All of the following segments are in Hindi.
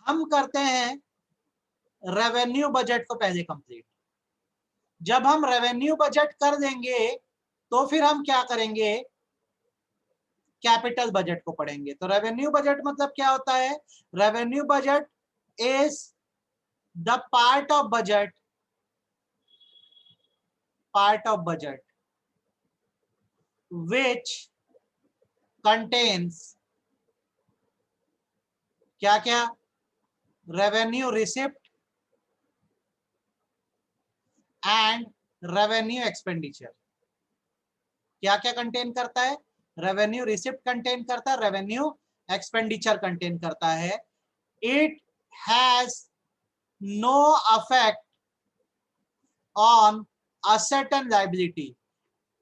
हम करते हैं रेवेन्यू बजट को पहले कंप्लीट। जब हम रेवेन्यू बजट कर देंगे तो फिर हम क्या करेंगे, कैपिटल बजट को पढ़ेंगे। तो रेवेन्यू बजट मतलब क्या होता है? Revenue budget is the part of budget which contains क्या क्या? Revenue receipt and revenue expenditure. क्या क्या कंटेन करता है? रेवेन्यू रिसिप्ट कंटेन करता है, रेवेन्यू एक्सपेंडिचर कंटेन करता है। It has no affect on asset and liability.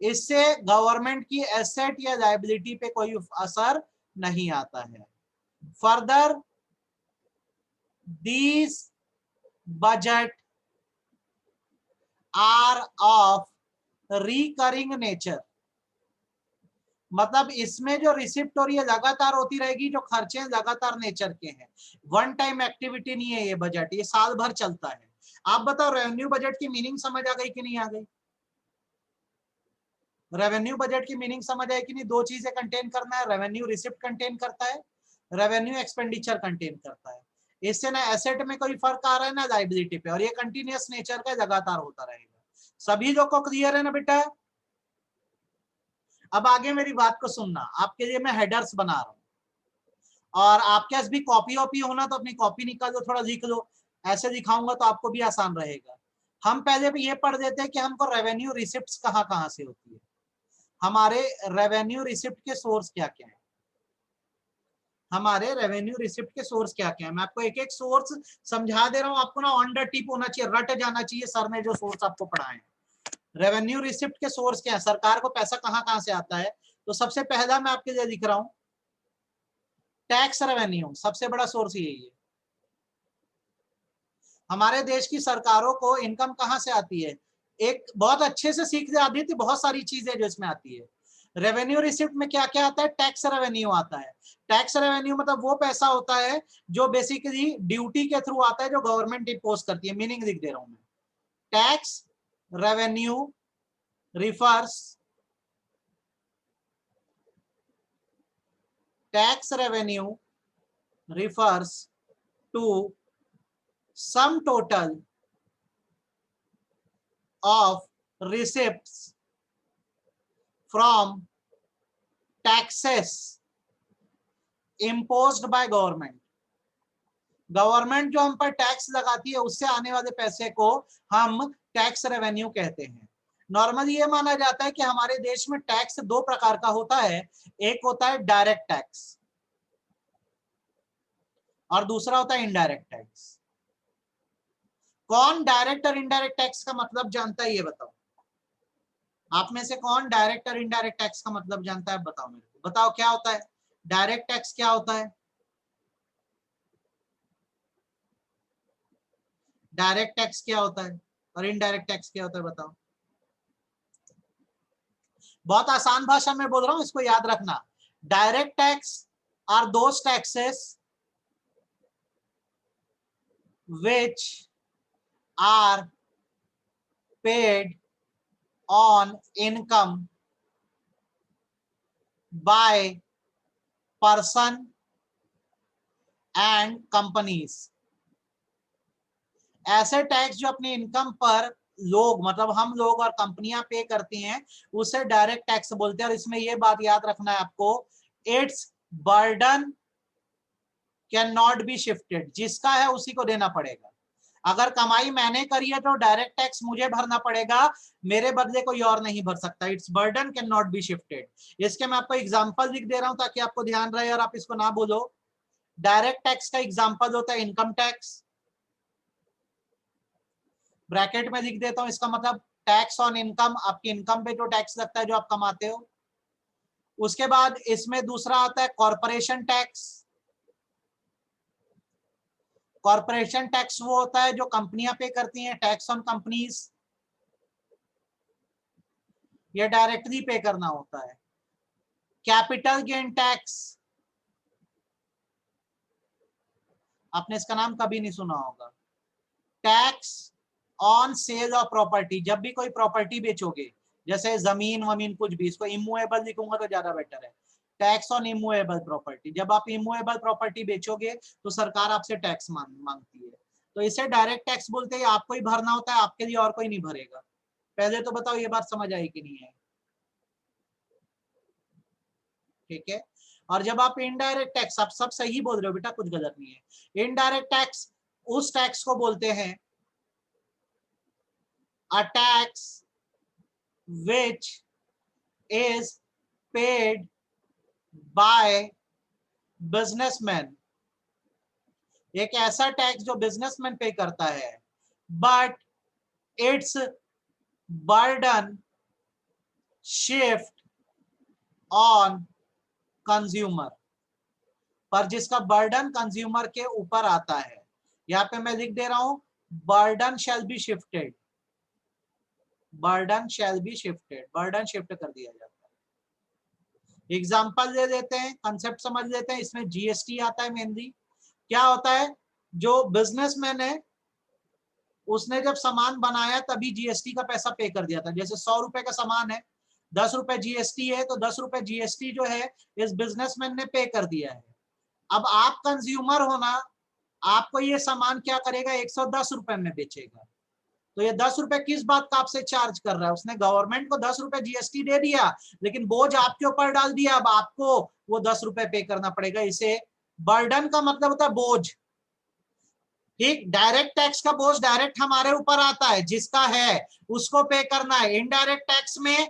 इससे गवर्नमेंट की एसेट या लायबिलिटी पे कोई असर नहीं आता है। Further these budget are of recurring nature. मतलब इसमें जो रिसिप्ट हो रही है लगातार होती रहेगी, जो खर्चे लगातार नेचर के हैं। वन टाइम एक्टिविटी नहीं है ये बजट, ये साल भर चलता है। आप बताओ रेवेन्यू बजट की मीनिंग समझ आ गई कि नहीं आ गई? रेवेन्यू बजट की मीनिंग समझ आई कि नहीं? दो चीजें कंटेन करना है, रेवेन्यू रिसिप्ट कंटेन करता है, रेवेन्यू एक्सपेंडिचर कंटेन करता है। इससे ना एसेट में कोई फर्क आ रहा है ना लायबिलिटी पे, और ये कंटिन्यूअस नेचर का लगातार होता रहेगा। सभी लोग को क्लियर है ना बेटा? अब आगे मेरी बात को सुनना, आपके लिए मैं हेडर्स बना रहा हूं, और आपके पास भी कॉपी वॉपी होना तो अपनी कॉपी निकाल दो, थोड़ा लिख लो। ऐसे दिखाऊंगा तो आपको भी आसान रहेगा। हम पहले भी ये पढ़ देते हैं कि हमको रेवेन्यू रिसिप्ट कहाँ कहाँ से होती है। हमारे रेवेन्यू रिसिप्ट के सोर्स क्या क्या है? हमारे रेवेन्यू रिसिप्ट के सोर्स क्या क्या है? मैं आपको एक एक सोर्स समझा दे रहा हूं, आपको ना ऑन द टिप होना चाहिए, रट जाना चाहिए सर ने जो सोर्स आपको पढ़ाए। रेवेन्यू रिसिप्ट के सोर्स क्या है? सरकार को पैसा कहां कहां से आता है? तो सबसे पहला मैं आपके लिए लिख रहा हूं, टैक्स रेवेन्यू सबसे बड़ा सोर्स यही है। हमारे देश की सरकारों को इनकम कहां से आती है? एक बहुत अच्छे से सीख जाती थी, बहुत सारी चीजें जो इसमें आती है। रेवेन्यू रिसिप्ट में क्या क्या आता है? टैक्स रेवेन्यू आता है। टैक्स रेवेन्यू मतलब वो पैसा होता है जो बेसिकली ड्यूटी के थ्रू आता है, जो गवर्नमेंट इंपोज करती है। मीनिंग लिख दे रहा हूं मैं। Tax revenue refers tax revenue refers to sum total of receipts from taxes imposed by government। Government जो हम पर टैक्स लगाती है उससे आने वाले पैसे को हम टैक्स रेवेन्यू कहते हैं। नॉर्मली ये माना जाता है कि हमारे देश में टैक्स दो प्रकार का होता है, एक होता है डायरेक्ट टैक्स और दूसरा होता है इनडायरेक्ट टैक्स। कौन डायरेक्ट और इनडायरेक्ट टैक्स का मतलब जानता है? ये बताओ, आप में से कौन डायरेक्ट और इनडायरेक्ट टैक्स का मतलब जानता है? बताओ मेरे को, बताओ क्या होता है डायरेक्ट टैक्स, क्या होता है डायरेक्ट टैक्स, क्या होता है और इनडायरेक्ट टैक्स क्या होता है? बताओ। बहुत आसान भाषा में बोल रहा हूं, इसको याद रखना। Direct tax are those taxes which are paid on income by person and companies। ऐसे टैक्स जो अपनी इनकम पर लोग, मतलब हम लोग और कंपनियां पे करती हैं, उसे डायरेक्ट टैक्स बोलते हैं। और इसमें यह बात याद रखना है आपको, it's burden can not be shifted. जिसका है उसी को देना पड़ेगा। अगर कमाई मैंने करी है तो डायरेक्ट टैक्स मुझे भरना पड़ेगा, मेरे बदले कोई और नहीं भर सकता। It's burden can not be shifted. इसके मैं आपको एग्जांपल लिख दे रहा हूं ताकि आपको ध्यान रहे और आप इसको ना बोलो। डायरेक्ट टैक्स का एग्जांपल होता है इनकम टैक्स, ब्रैकेट में लिख देता हूं, इसका मतलब टैक्स ऑन इनकम, आपकी इनकम पे जो टैक्स लगता है जो आप कमाते हो। उसके बाद इसमें दूसरा आता है कॉर्पोरेशन टैक्स। कॉर्पोरेशन टैक्स वो होता है जो कंपनियां पे करती हैं, टैक्स ऑन कंपनीज, ये डायरेक्टली पे करना होता है। कैपिटल गेन टैक्स, आपने इसका नाम कभी नहीं सुना होगा। Tax on sale of property, जब भी कोई प्रॉपर्टी बेचोगे, जैसे जमीन वमीन कुछ भी, इसको इमूवेबल लिखूंगा तो ज्यादा बेटर है। टैक्स ऑन इमूवेबल प्रॉपर्टी, जब आप इमूवेबल प्रॉपर्टी बेचोगे तो सरकार आपसे टैक्स मांगती है, तो इसे डायरेक्ट टैक्स बोलते हैं। आपको ही भरना होता है, आपके लिए और कोई नहीं भरेगा। पहले तो बताओ ये बात समझ आई कि नहीं है? ठीक है। और जब आप इनडायरेक्ट टैक्स, आप सब सही बोल रहे हो बेटा, कुछ गलत नहीं है। इनडायरेक्ट टैक्स उस टैक्स को बोलते हैं a tax which is paid by businessman, एक ऐसा टैक्स जो बिजनेसमैन पे करता है, but it's burden shift on consumer, पर जिसका बर्डन कंज्यूमर के ऊपर आता है। यहां पे मैं लिख दे रहा हूं, burden shall be shifted, burden shall be shifted, burden shift कर दिया जाता है। एग्जांपल दे देते हैं, कंसेप्ट समझ लेते हैं। इसमें जीएसटी आता है मेनली। क्या होता है, जो बिजनेसमैन है उसने जब सामान बनाया तभी जीएसटी का पैसा पे कर दिया था। जैसे 100 रुपए का सामान है, 10 रुपए जीएसटी है, तो 10 रुपए जीएसटी जो है इस बिजनेसमैन ने पे कर दिया है। अब आप कंज्यूमर होना, आपको ये सामान क्या करेगा, 110 रुपए में बेचेगा। तो ये 10 रुपए किस बात का आपसे चार्ज कर रहा है? उसने गवर्नमेंट को 10 रुपए जीएसटी दे दिया, लेकिन बोझ आपके ऊपर डाल दिया। अब आपको वो 10 रुपए पे करना पड़ेगा। इसे बर्डन का मतलब होता है बोझ। ठीक, डायरेक्ट टैक्स का बोझ डायरेक्ट हमारे ऊपर आता है, जिसका है उसको पे करना है। इनडायरेक्ट टैक्स में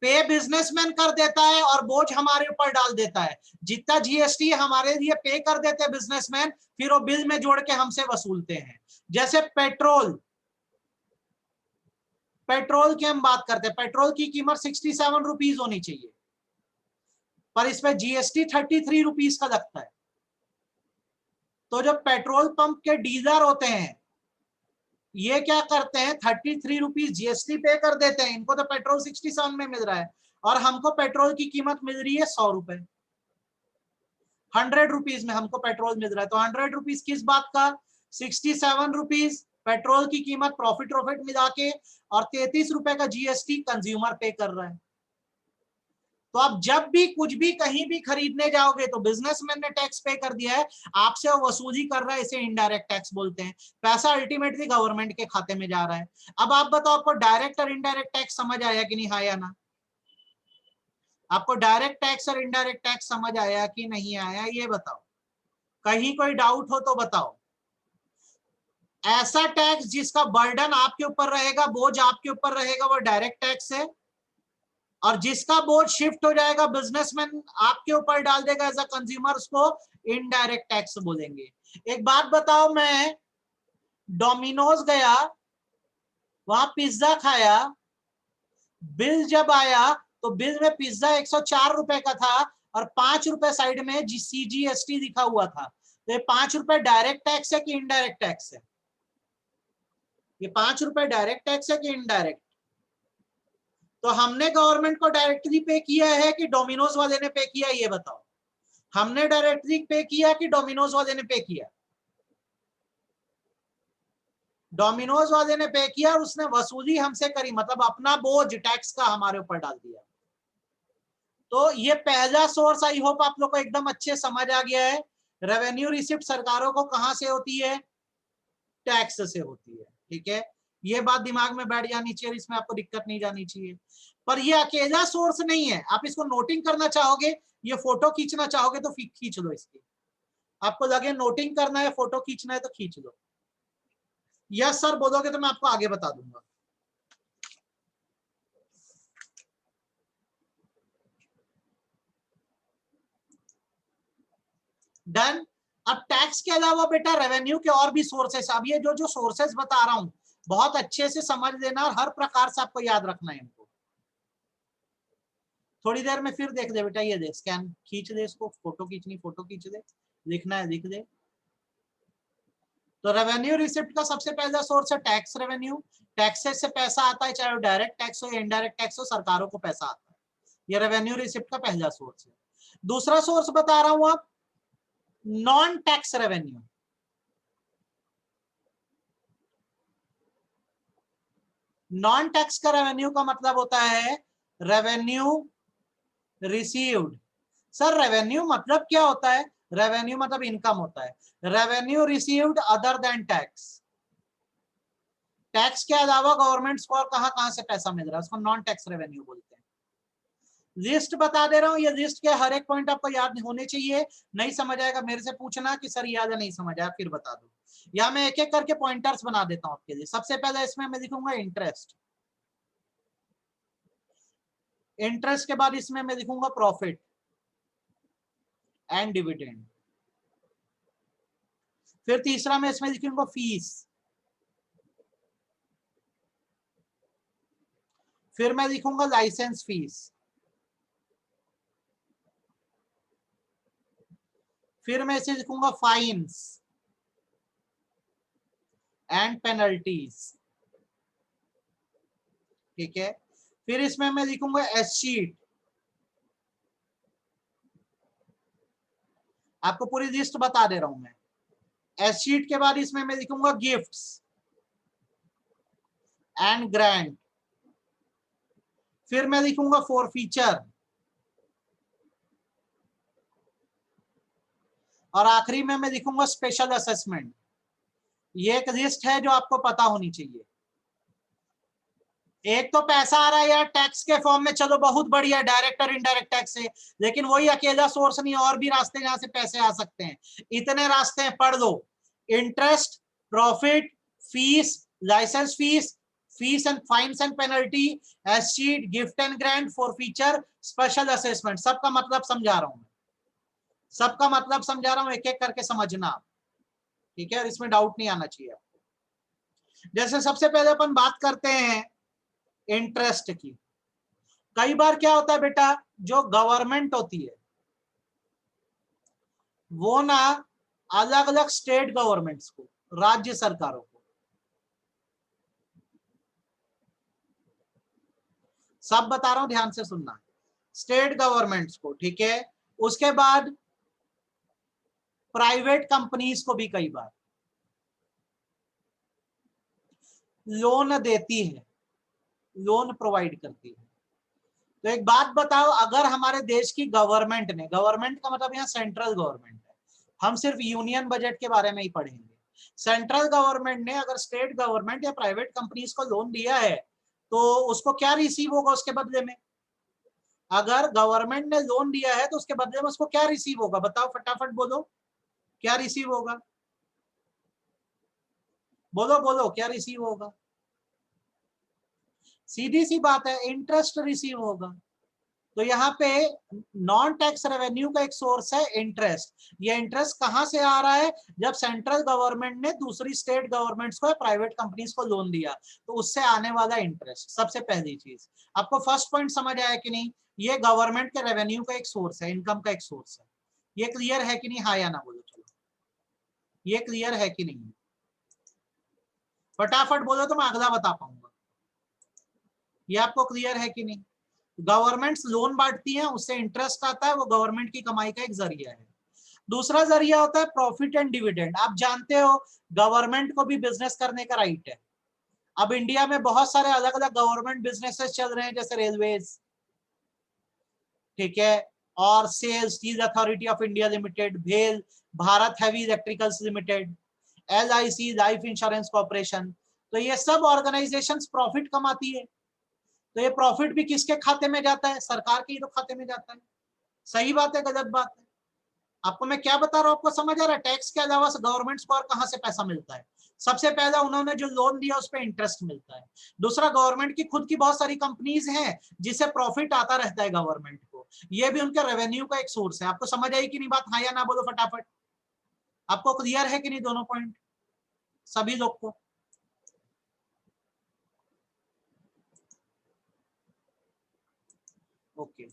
पे बिजनेसमैन कर देता है और बोझ हमारे ऊपर डाल देता है। जितना जीएसटी हमारे लिए पे कर देते हैं बिजनेसमैन, फिर वो बिल में जोड़ के हमसे वसूलते हैं। जैसे पेट्रोल, पेट्रोल की हम बात करते हैं, पेट्रोल की कीमत 67 रुपीज होनी चाहिए, पर इस पे जीएसटी 33 रुपीज का लगता है। तो जो पेट्रोल पंप के डीलर होते हैं ये क्या करते हैं, 33 रुपीज जीएसटी पे कर देते हैं। इनको तो पेट्रोल 67 में मिल रहा है और हमको पेट्रोल की कीमत मिल रही है 100 रुपए, 100 रुपीज में हमको पेट्रोल मिल रहा है। तो 100 रुपीज किस बात का, 67 रुपीज पेट्रोल की कीमत, प्रॉफिट मिला के, और 33 रुपए का जीएसटी कंज्यूमर पे कर रहा है। तो आप जब भी कुछ भी कहीं भी खरीदने जाओगे तो बिजनेसमैन ने टैक्स पे कर दिया है, आपसे वो वसूली कर रहा है, इसे इनडायरेक्ट टैक्स बोलते हैं। पैसा अल्टीमेटली गवर्नमेंट के खाते में जा रहा है। अब आप बताओ, आपको डायरेक्ट और इनडायरेक्ट टैक्स समझ आया कि नहीं, हाँ या ना? आपको डायरेक्ट टैक्स और इनडायरेक्ट टैक्स समझ आया कि नहीं आया, ये बताओ। कहीं कोई डाउट हो तो बताओ। ऐसा टैक्स जिसका बर्डन आपके ऊपर रहेगा, बोझ आपके ऊपर रहेगा, वो डायरेक्ट टैक्स है। और जिसका बोझ शिफ्ट हो जाएगा, बिजनेसमैन आपके ऊपर डाल देगा एज अ कंज्यूमर, उसको इनडायरेक्ट टैक्स बोलेंगे। एक बात बताओ, मैं डोमिनोज गया, वहां पिज्जा खाया, बिल जब आया तो बिल में पिज्जा 104 रुपए का था और 5 रुपए साइड में सीजीएसटी लिखा हुआ था। तो ये 5 रुपए डायरेक्ट टैक्स है कि इनडायरेक्ट टैक्स है? ये 5 रुपए डायरेक्ट टैक्स है कि इनडायरेक्ट? तो हमने गवर्नमेंट को डायरेक्टली पे किया है कि डोमिनोज वाले ने पे किया, ये बताओ। हमने डायरेक्टली पे किया कि डोमिनोज वाले ने पे किया? डोमिनोज वाले ने पे किया और उसने वसूली हमसे करी, मतलब अपना बोझ टैक्स का हमारे ऊपर डाल दिया। तो ये पहला सोर्स, आई होप आप लोग को एकदम अच्छे समझ आ गया है। रेवेन्यू रिसिप्ट सरकारों को कहां से होती है, टैक्स से होती है। ठीक है, ये बात दिमाग में बैठ जानी चाहिए, इसमें आपको दिक्कत नहीं जानी चाहिए। पर ये अकेला सोर्स नहीं है, आप इसको नोटिंग करना चाहोगे, ये फोटो खींचना चाहोगे तो खींच लो इसकी। आपको लगे नोटिंग करना है, फोटो खींचना है तो खींच लो। यस सर बोलोगे तो मैं आपको आगे बता दूंगा। डन। अब टैक्स के अलावा बेटा रेवेन्यू के और भी सोर्सेस, अब ये जो सोर्सेस बता रहा हूं बहुत अच्छे से समझ लेना और हर प्रकार से आपको याद रखना है इनको। थोड़ी देर में फिर देख ले बेटा, ये देख, स्कैन खींच दे इसको, फोटो खींचनी फोटो खींच दे, लिखना है लिख दे। तो रेवेन्यू रिसिप्ट का सबसे पहला सोर्स है टैक्स रेवेन्यू। टैक्सेस से पैसा आता है, चाहे वो डायरेक्ट टैक्स हो या इनडायरेक्ट टैक्स हो, सरकारों को पैसा आता है। ये रेवेन्यू रिसिप्ट का पहला सोर्स है। दूसरा सोर्स बता रहा हूं आप, non tax revenue. Non tax का रेवेन्यू का मतलब होता है रेवेन्यू रिसीव्ड। सर रेवेन्यू मतलब क्या होता है? रेवेन्यू मतलब इनकम होता है। Revenue received other than tax. Tax के अलावा गवर्नमेंट को और कहां कहां से पैसा मिल रहा है, उसको नॉन टैक्स रेवेन्यू बोलते हैं। लिस्ट बता दे रहा हूं, ये लिस्ट के हर एक पॉइंट आपको याद होने चाहिए। नहीं समझ आएगा मेरे से पूछना कि सर याद है नहीं समझ आया, फिर बता दो। या मैं एक एक करके पॉइंटर्स बना देता हूं आपके लिए। सबसे पहले इसमें मैं लिखूंगा इंटरेस्ट। इंटरेस्ट के बाद इसमें मैं लिखूंगा प्रॉफिट एंड डिविडेंड। फिर तीसरा मैं इसमें लिखूंगा फीस। फिर मैं लिखूंगा लाइसेंस फीस। फिर मैं इसे लिखूंगा फाइन्स एंड पेनल्टीज। ठीक है। फिर इसमें मैं लिखूंगा एस शीट। आपको पूरी लिस्ट बता दे रहा हूं मैं। एस शीट के बाद इसमें मैं लिखूंगा गिफ्ट्स एंड ग्रांट। फिर मैं लिखूंगा फॉर फीचर। और आखिरी में मैं लिखूंगा स्पेशल असेसमेंट। ये एक लिस्ट है जो आपको पता होनी चाहिए। एक तो पैसा आ रहा है यार टैक्स के फॉर्म में, चलो बहुत बढ़िया, डायरेक्ट और इनडायरेक्ट टैक्स से। लेकिन वही अकेला सोर्स नहीं, और भी रास्ते जहां से पैसे आ सकते हैं। इतने रास्ते हैं, पढ़ लो। Interest, profit, fees, licence fees, fees and fines and penalty, escheat, gift and grant, forfeiture, special assessment. सबका मतलब समझा रहा हूं मैं, सबका मतलब समझा रहा हूं, एक एक करके समझना। ठीक है, और इसमें डाउट नहीं आना चाहिए आपको। जैसे सबसे पहले अपन बात करते हैं इंटरेस्ट की। कई बार क्या होता है बेटा, जो गवर्नमेंट होती है वो ना अलग अलग स्टेट गवर्नमेंट्स को, राज्य सरकारों को, सब बता रहा हूं ध्यान से सुनना, स्टेट गवर्नमेंट्स को, ठीक है, उसके बाद प्राइवेट कंपनीज को भी कई बार लोन देती है, लोन प्रोवाइड करती है। तो एक बात बताओ, अगर हमारे देश की गवर्नमेंट ने, गवर्नमेंट का मतलब यहाँ सेंट्रल गवर्नमेंट है, हम सिर्फ यूनियन बजट के बारे में ही पढ़ेंगे। सेंट्रल गवर्नमेंट ने अगर स्टेट गवर्नमेंट या प्राइवेट कंपनीज को लोन दिया है तो उसको क्या रिसीव होगा उसके बदले में? अगर गवर्नमेंट ने लोन दिया है तो उसके बदले में उसको क्या रिसीव होगा? बताओ फटाफट बोलो, क्या रिसीव होगा? बोलो बोलो, क्या रिसीव होगा? सीधी सी बात है, इंटरेस्ट रिसीव होगा। तो यहाँ पे नॉन टैक्स रेवेन्यू का एक सोर्स है इंटरेस्ट। ये इंटरेस्ट कहां से आ रहा है? जब सेंट्रल गवर्नमेंट ने दूसरी स्टेट गवर्नमेंट्स को, प्राइवेट कंपनीज को लोन दिया, तो उससे आने वाला इंटरेस्ट। सबसे पहली चीज, आपको फर्स्ट पॉइंट समझ आया कि नहीं? ये गवर्नमेंट के रेवेन्यू का एक सोर्स है, इनकम का एक सोर्स है। ये क्लियर है कि नहीं? हाँ या ना बोलो, चलो ये क्लियर है कि नहीं? फटाफट बोलो तो मैं अगला बता पाऊंगा। ये आपको क्लियर है कि नहीं? गवर्नमेंट्स लोन बांटती हैं, उससे इंटरेस्ट आता है, वो गवर्नमेंट की कमाई का एक जरिया है। दूसरा जरिया होता है प्रॉफिट एंड डिविडेंड। आप जानते हो गवर्नमेंट को भी बिजनेस करने का राइट है। अब इंडिया में बहुत सारे अलग अलग गवर्नमेंट बिजनेसेस चल रहे हैं, जैसे रेलवेज, ठीक है, और SAIL, steel authority of India limited, भेल, Bharat heavy electricals limited, LIC, life insurance corporation. तो ये सब ऑर्गेनाइजेशंस प्रॉफिट कमाती है। तो ये प्रॉफिट भी किसके खाते में जाता है? सरकार के ही तो खाते में जाता है। सही बात है, गलत बात है? आपको मैं क्या बता रहा हूं, आपको समझ आ रहा है? टैक्स के अलावा गवर्नमेंट्स को और कहां से पैसा मिलता है? सबसे पहले उन्होंने जो लोन दिया उस पर इंटरेस्ट मिलता है। दूसरा, गवर्नमेंट की खुद की बहुत सारी कंपनीज हैं जिससे प्रॉफिट आता रहता है गवर्नमेंट को, ये भी उनके रेवेन्यू का एक सोर्स है। आपको समझ आई कि नहीं बात? हाँ या ना बोलो फटाफट। आपको क्लियर है कि नहीं दोनों पॉइंट, सभी लोग को? ओके।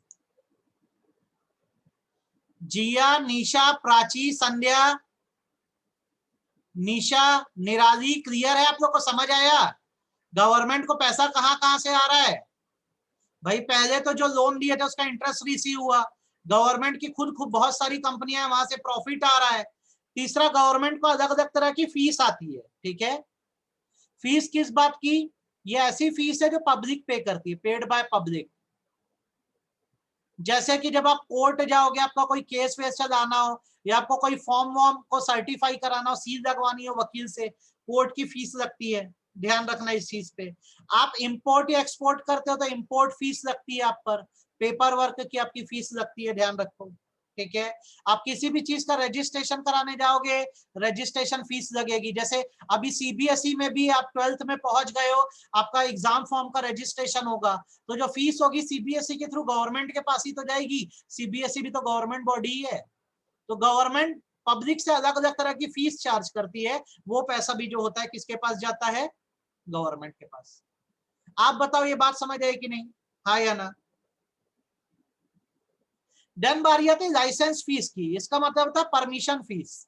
जिया, निशा, प्राची, संध्या, निशा, निराली, क्लियर है? आप लोग को समझ आया गवर्नमेंट को पैसा कहां कहां से आ रहा है? भाई पहले तो जो लोन दिया था उसका इंटरेस्ट रिसीव हुआ। गवर्नमेंट की खुद खुद बहुत सारी कंपनियां, वहां से प्रॉफिट आ रहा है। तीसरा, गवर्नमेंट को अलग अलग तरह की फीस आती है, ठीक है। फीस किस बात की? ये ऐसी फीस है जो पब्लिक पे करती है, पेड बाय पब्लिक। जैसे कि जब आप कोर्ट जाओगे, आपका कोई केस वेस चलाना हो या आपको कोई फॉर्म वॉर्म को सर्टिफाई कराना हो, सील लगवानी हो वकील से, कोर्ट की फीस लगती है, ध्यान रखना इस चीज पे। आप इंपोर्ट या एक्सपोर्ट करते हो तो इंपोर्ट फीस लगती है आप पर, पेपर वर्क की आपकी फीस लगती है, ध्यान रखो, ठीक है। आप किसी भी चीज का रजिस्ट्रेशन कराने जाओगे, रजिस्ट्रेशन फीस लगेगी। जैसे अभी सीबीएसई में भी आप 12th में पहुंच गए हो, आपका एग्जाम फॉर्म का रजिस्ट्रेशन होगा, तो जो फीस होगी सीबीएसई के थ्रू गवर्नमेंट के पास ही तो जाएगी, सीबीएसई भी तो गवर्नमेंट बॉडी ही है। तो गवर्नमेंट पब्लिक से अलग अलग तरह की फीस चार्ज करती है, वो पैसा भी जो होता है किसके पास जाता है, गवर्नमेंट के पास। आप बताओ ये बात समझ आई कि नहीं, हाँ या ना। देन बारी आती है लाइसेंस फीस की। इसका मतलब होता है परमिशन फीस।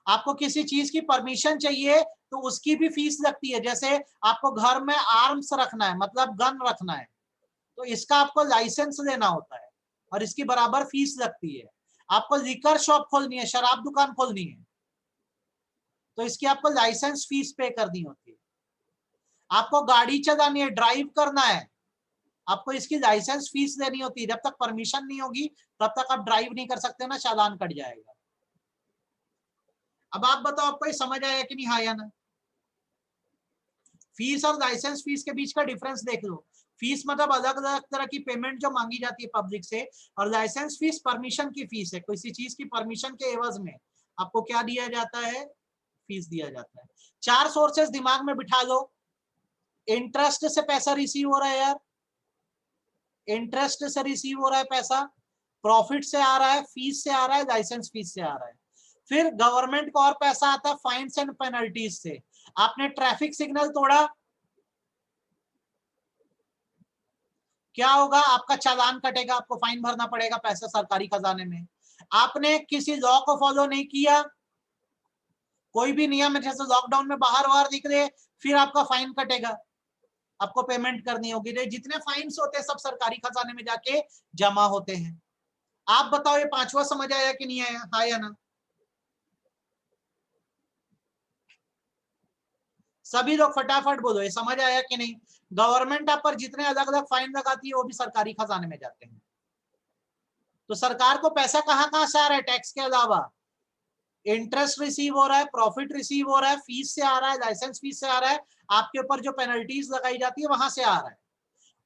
आपको किसी चीज की परमिशन चाहिए तो उसकी भी फीस लगती है। जैसे आपको घर में आर्म्स रखना है, मतलब गन रखना है, तो इसका आपको लाइसेंस लेना होता है और इसकी बराबर फीस लगती है। आपको लिकर शॉप खोलनी है, शराब दुकान खोलनी है, तो इसकी आपको लाइसेंस फीस पे करनी होती है। आपको गाड़ी चलानी है, ड्राइव करना है, आपको इसकी लाइसेंस फीस देनी होती है। जब तक परमिशन नहीं होगी तब तक आप ड्राइव नहीं कर सकते ना, चालान कट जाएगा। अब आप बताओ आपको ये समझ आया कि नहीं, हाँ या ना। फीस और लाइसेंस फीस के बीच का डिफरेंस देख लो। फीस मतलब अलग अलग तरह की पेमेंट जो मांगी जाती है पब्लिक से, और लाइसेंस फीस परमिशन की फीस है, किसी चीज की परमिशन के एवज में आपको क्या दिया जाता है, फीस दिया जाता है। 4 सोर्सेस दिमाग में बिठा लो। इंटरेस्ट से पैसा रिसीव हो रहा है यार, इंटरेस्ट से रिसीव हो रहा है पैसा, प्रॉफिट से आ रहा है, फीस से आ रहा है, लाइसेंस फीस से आ रहा है। फिर गवर्नमेंट को और पैसा आता है फाइन्स एंड पेनल्टीज से। आपने ट्रैफिक सिग्नल तोड़ा, क्या होगा, आपका चालान कटेगा, आपको फाइन भरना पड़ेगा, पैसा सरकारी खजाने में। आपने किसी लॉ को फॉलो नहीं किया, कोई भी नियम है, जैसे लॉकडाउन में बाहर बाहर निकले, फिर आपका फाइन कटेगा, आपको पेमेंट करनी होगी। जितने फाइन्स होते हैं सब सरकारी खजाने में जाके जमा होते हैं। आप बताओ ये पांचवा समझ आया कि नहीं आया, हाँ या ना। सभी लोग फटाफट बोलो ये समझ आया कि नहीं। गवर्नमेंट आप पर जितने अलग अलग फाइन लगाती है वो भी सरकारी खजाने में जाते हैं। तो सरकार को पैसा कहाँ कहाँ से आ रहा है, टैक्स के अलावा इंटरेस्ट रिसीव हो रहा है, प्रॉफिट रिसीव हो रहा है, फीस से आ रहा है, लाइसेंस फीस से आ रहा है, आपके ऊपर जो पेनल्टीज लगाई जाती है वहां से आ रहा है।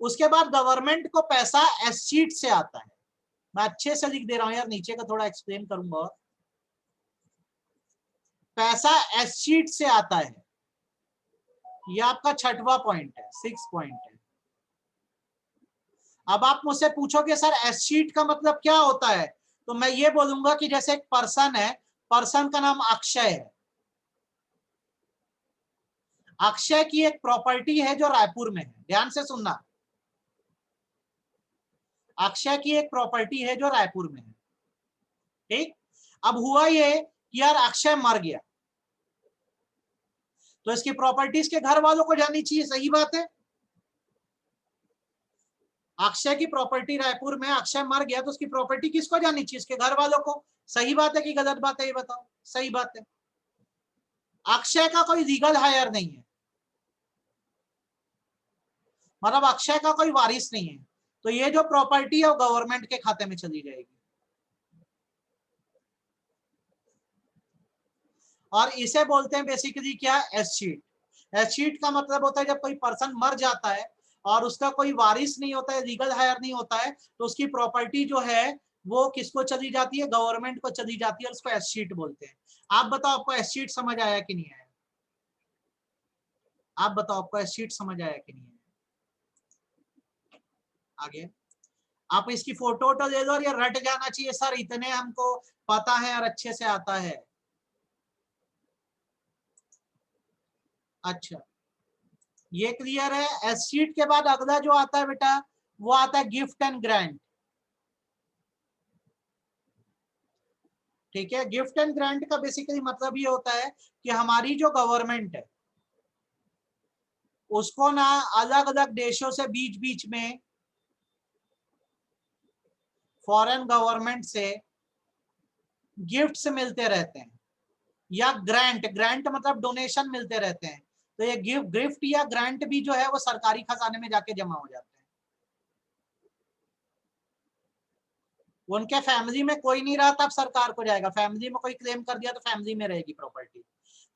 उसके बाद गवर्नमेंट को पैसा एससीट से आता है। मैं अच्छे से लिख दे रहा हूं यार, नीचे का थोड़ा एक्सप्लेन करूंगा। और पैसा एससीट से आता है, ये आपका छठवां पॉइंट है, 6 पॉइंट है। अब आप मुझसे पूछोगे सर एससीट का मतलब क्या होता है, तो मैं ये बोलूंगा कि जैसे एक पर्सन है, पर्सन का नाम अक्षय है। अक्षय की एक प्रॉपर्टी है जो रायपुर में है, ध्यान से सुनना। अक्षय की एक प्रॉपर्टी है जो रायपुर में है, ठीक। अब हुआ ये कि यार अक्षय मर गया, तो इसकी प्रॉपर्टीज के घर वालों को जानी चाहिए, सही बात है। अक्षय की प्रॉपर्टी रायपुर में, अक्षय मर गया तो उसकी प्रॉपर्टी किसको जानी चाहिए, इसके घर वालों को। सही बात है कि गलत बात है, ये बताओ, सही बात है। अक्षय का कोई लीगल हायर नहीं है, मतलब अक्षय का कोई वारिस नहीं है, तो ये जो प्रॉपर्टी है वो गवर्नमेंट के खाते में चली जाएगी। और इसे बोलते हैं बेसिकली क्या, एसशीट। एसशीट का मतलब होता है जब कोई पर्सन मर जाता है और उसका कोई वारिस नहीं होता है, लीगल हायर नहीं होता है, तो उसकी प्रॉपर्टी जो है वो किसको चली जाती है, गवर्नमेंट को चली जाती है, और उसको एसशीट बोलते हैं। आप बताओ आपको एसशीट समझ आया कि नहीं आया, आप बताओ आपको एसशीट समझ आया कि नहीं आया। आगे आप इसकी फोटो वोटो ले लो और ये रट जाना चाहिए सर, इतने हमको पता है और अच्छे से आता है। अच्छा, ये क्लियर है। एसशीट के बाद अगला जो आता है बेटा, वो आता है गिफ्ट एंड ग्रांट। ठीक है, गिफ्ट एंड ग्रांट का बेसिकली मतलब ये होता है कि हमारी जो गवर्नमेंट है उसको ना अलग अलग देशों से बीच बीच में फॉरेन गवर्नमेंट से गिफ्ट्स मिलते रहते हैं, या ग्रांट, ग्रांट मतलब डोनेशन मिलते रहते हैं। तो ये गिफ्ट या ग्रांट भी जो है वो सरकारी खजाने में जाके जमा हो जाते हैं। उनके फैमिली में कोई नहीं रहा तब सरकार को जाएगा, फैमिली में कोई क्लेम कर दिया तो फैमिली में रहेगी प्रॉपर्टी।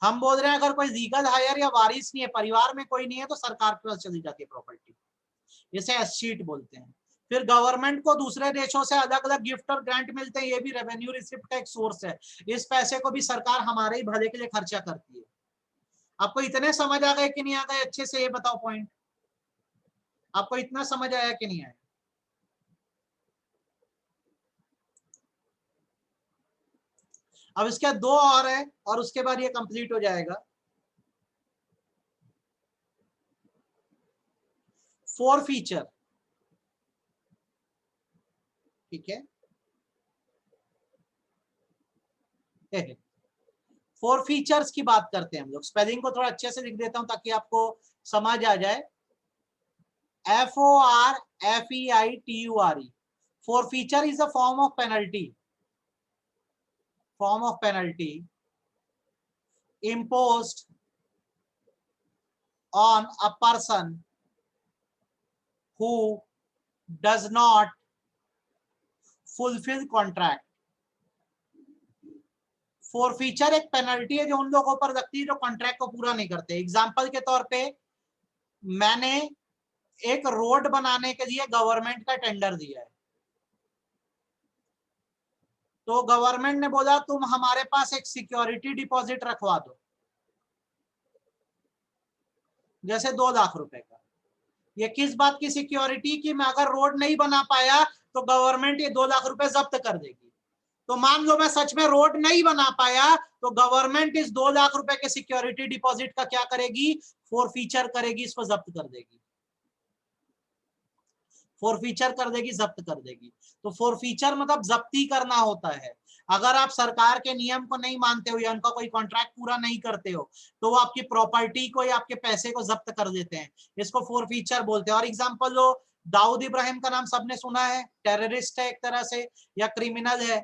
हम बोल रहे हैं अगर कोई लीगल हायर या वारिस नहीं है, परिवार में कोई नहीं है, तो सरकार के पास चली जाती है प्रॉपर्टी, इसे एस्टीट बोलते हैं। फिर गवर्नमेंट को दूसरे देशों से अलग अलग गिफ्ट और ग्रांट मिलते हैं, ये भी रेवेन्यू रिसिप्ट का एक सोर्स है। इस पैसे को भी सरकार हमारे ही भले के लिए खर्चा करती है। आपको इतने समझ आ गए कि नहीं आ गए, अच्छे से ये बताओ पॉइंट, आपको इतना समझ आया कि नहीं आया? अब इसके दो और है और उसके बाद ये कंप्लीट हो जाएगा। फोर फीचर, ठीक है। फोर फीचर्स की बात करते हैं हम लोग। स्पेलिंग को थोड़ा अच्छे से लिख देता हूं ताकि आपको समझ आ जाए। FORFEITURE, forfeiture is a form of penalty imposed on a person who does not fulfill contract। Forfeiture एक पेनल्टी है जो उन लोगों पर लगती है जो कॉन्ट्रैक्ट को पूरा नहीं करते। एग्जाम्पल के तौर पे मैंने एक रोड बनाने के लिए गवर्नमेंट का टेंडर दिया है, तो गवर्नमेंट ने बोला तुम हमारे पास एक सिक्योरिटी डिपॉजिट रखवा दो, जैसे 2 लाख रुपए का। ये किस बात की सिक्योरिटी कि मैं अगर रोड नहीं बना पाया तो गवर्नमेंट ये 2 लाख रुपए जब्त कर देगी। तो मान लो मैं सच में रोड नहीं बना पाया तो गवर्नमेंट इस 2 लाख रुपए के सिक्योरिटी डिपॉजिट का क्या करेगी, फोरफीचर करेगी, इसको जब्त कर देगी। फोरफीचर कर देगी, जब्त कर देगी। तो फोरफीचर मतलब जब्ती करना होता है। अगर आप सरकार के नियम को नहीं मानते हो या उनका कोई कॉन्ट्रैक्ट पूरा नहीं करते हो तो वो आपकी प्रॉपर्टी को या आपके पैसे को जब्त कर देते हैं, इसको फोरफीचर बोलते हैं। और एग्जाम्पल लो, दाऊद इब्राहिम का नाम सबने सुना है, टेररिस्ट है एक तरह से या क्रिमिनल है।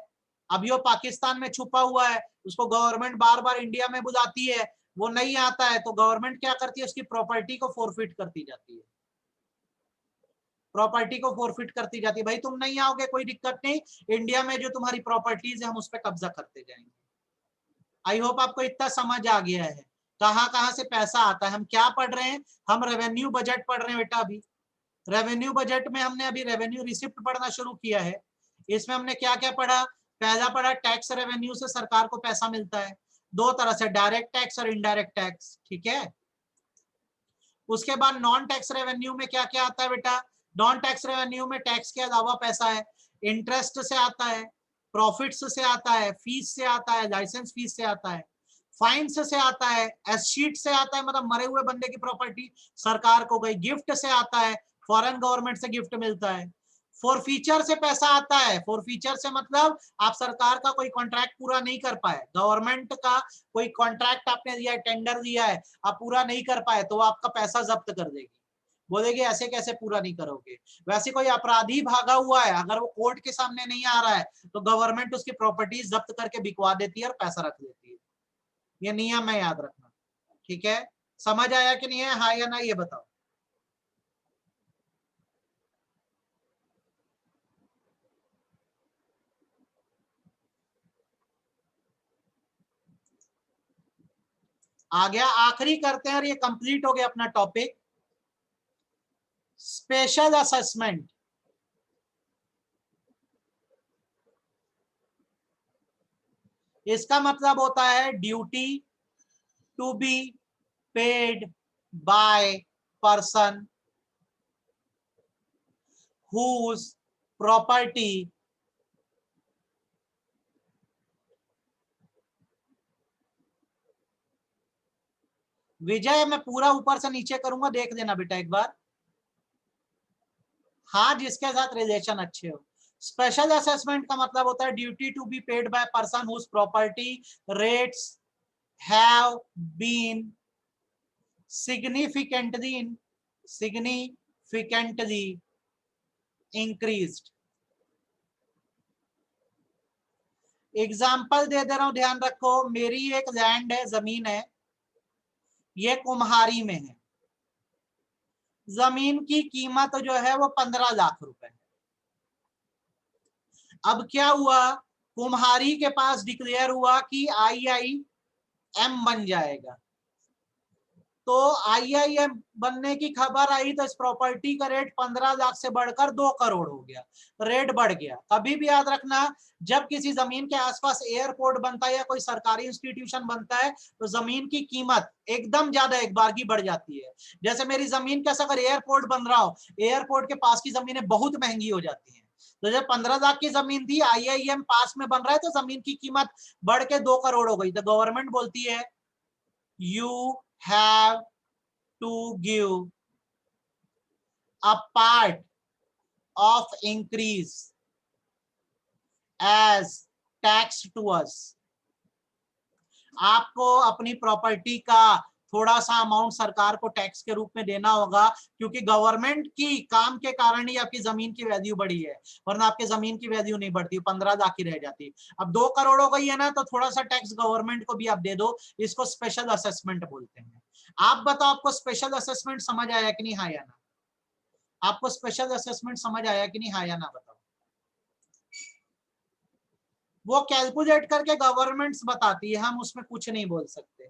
अभी वो पाकिस्तान में छुपा हुआ है, उसको गवर्नमेंट बार बार इंडिया में बुलाती है, वो नहीं आता है तो गवर्नमेंट क्या करती है, उसकी प्रॉपर्टी को फोरफिट करती जाती है, प्रॉपर्टी को फोरफिट करती जाती है। भाई तुम नहीं आओगे कोई दिक्कत नहीं, इंडिया में जो तुम्हारी प्रॉपर्टीज है हम उस पर कब्जा करते जाएंगे। आई होप आपको इतना समझ आ गया है कहां कहां से पैसा आता है। हम क्या पढ़ रहे हैं, हम रेवेन्यू बजट पढ़ रहे हैं बेटा। अभी रेवेन्यू बजट में हमने अभी रेवेन्यू रिसिप्ट पढ़ना शुरू किया है। इसमें हमने क्या क्या पढ़ा, पहला पढ़ा टैक्स रेवेन्यू से सरकार को पैसा मिलता है, दो तरह से, डायरेक्ट टैक्स और इनडायरेक्ट टैक्स, ठीक है। उसके बाद नॉन टैक्स रेवेन्यू में क्या क्या आता है बेटा, नॉन टैक्स रेवेन्यू में टैक्स के अलावा पैसा है, इंटरेस्ट से आता है, प्रॉफिट्स से आता है, फीस से आता है, लाइसेंस फीस से आता है, फाइन्स से आता है, एसशीट से आता है मतलब मरे हुए बंदे की प्रॉपर्टी सरकार को गई, गिफ्ट से आता है, फॉरेन गवर्नमेंट से गिफ्ट मिलता है, फोरफीचर से पैसा आता है। फोरफीचर से मतलब आप सरकार का कोई कॉन्ट्रैक्ट पूरा नहीं कर पाए, गवर्नमेंट का कोई कॉन्ट्रैक्ट आपने दिया है, टेंडर दिया है, आप पूरा नहीं कर पाए तो आपका पैसा जब्त कर देगी, बोलेगी ऐसे कैसे पूरा नहीं करोगे। वैसे कोई अपराधी भागा हुआ है, अगर वो कोर्ट के सामने नहीं आ रहा है तो गवर्नमेंट उसकी प्रॉपर्टीज जब्त करके बिकवा देती है और पैसा रख लेती है। ये नियम है, याद रखना, ठीक है। समझ आया कि नहीं है, हाँ या ना, ये बताओ। आ गया, आखिरी करते हैं और ये कंप्लीट हो गया अपना टॉपिक, स्पेशल असेसमेंट। इसका मतलब होता है duty to be paid by person whose property Vijay, मैं पूरा ऊपर से नीचे करूंगा, देख लेना बेटा एक बार, हाँ जिसके साथ रिलेशन अच्छे हो। स्पेशल असेसमेंट का मतलब होता है duty to be paid by person whose property rates have been significantly significantly increased। Example दे दे रहा हूं, ध्यान रखो, मेरी एक लैंड है, जमीन है, ये कुम्हारी में है। जमीन की कीमत जो है वो 15 लाख रुपए है। अब क्या हुआ, कुम्हारी के पास डिक्लेयर हुआ कि IIM बन जाएगा। तो IIM बनने की खबर आई तो इस प्रॉपर्टी का रेट 15 लाख से बढ़कर 2 करोड़ हो गया, रेट बढ़ गया। कभी भी याद रखना, जब किसी जमीन के आसपास एयरपोर्ट बनता है या कोई सरकारी इंस्टीट्यूशन बनता है तो जमीन की कीमत एकदम ज्यादा एक बार की बढ़ जाती है। जैसे मेरी जमीन के अगर एयरपोर्ट बन रहा हो, एयरपोर्ट के पास की जमीनें बहुत महंगी हो जाती है। तो जब 15 लाख की जमीन थी, IIM पास में बन रहा है तो जमीन की कीमत बढ़ के 2 करोड़ हो गई। तो गवर्नमेंट बोलती है you have to give a part of increase as tax to us। आपको अपनी प्रॉपर्टी का थोड़ा सा अमाउंट सरकार को टैक्स के रूप में देना होगा, क्योंकि गवर्नमेंट की काम के कारण ही आपकी जमीन की वैल्यू बढ़ी है, वरना आपकी जमीन की वैल्यू नहीं बढ़ती, 15 लाख ही रह जाती। अब 2 करोड़ हो गई है ना, तो थोड़ा सा टैक्स गवर्नमेंट को भी आप दे दो, इसको स्पेशल असेसमेंट बोलते हैं। आप बताओ, आपको स्पेशल असेसमेंट समझ आया कि नहीं, हाँ या ना? आपको स्पेशल असेसमेंट समझ आया कि नहीं, हाँ या ना बताओ? वो कैलकुलेट करके गवर्नमेंट्स बताती है, हम उसमें कुछ नहीं बोल सकते।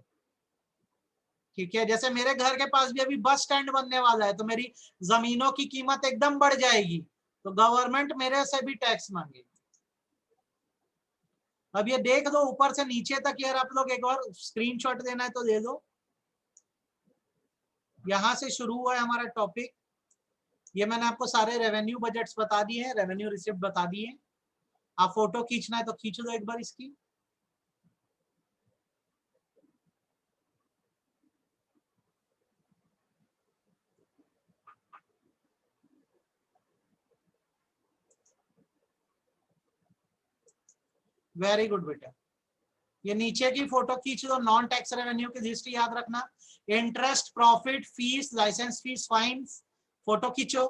ठीक है, जैसे मेरे घर के पास भी अभी बस स्टैंड बनने वाला है, तो मेरी जमीनों की कीमत एकदम बढ़ जाएगी, तो गवर्नमेंट मेरे से भी टैक्स मांगेगी। अब ये देख दो ऊपर से नीचे तक, यार आप लोग एक बार स्क्रीनशॉट देना है तो दे दो। यहां से शुरू हुआ है हमारा टॉपिक। ये मैंने आपको सारे रेवेन्यू बजट्स बता दिए हैं, रेवेन्यू रिसिप्ट बता दिए हैं। आप फोटो खींचना है तो खींच लो एक बार इसकी। वेरी गुड बेटा, ये नीचे की फोटो खींच लो। नॉन टैक्स रेवेन्यू की हिस्ट्री याद रखना, interest, profit, fees, licence fees, fines, photo खींचो।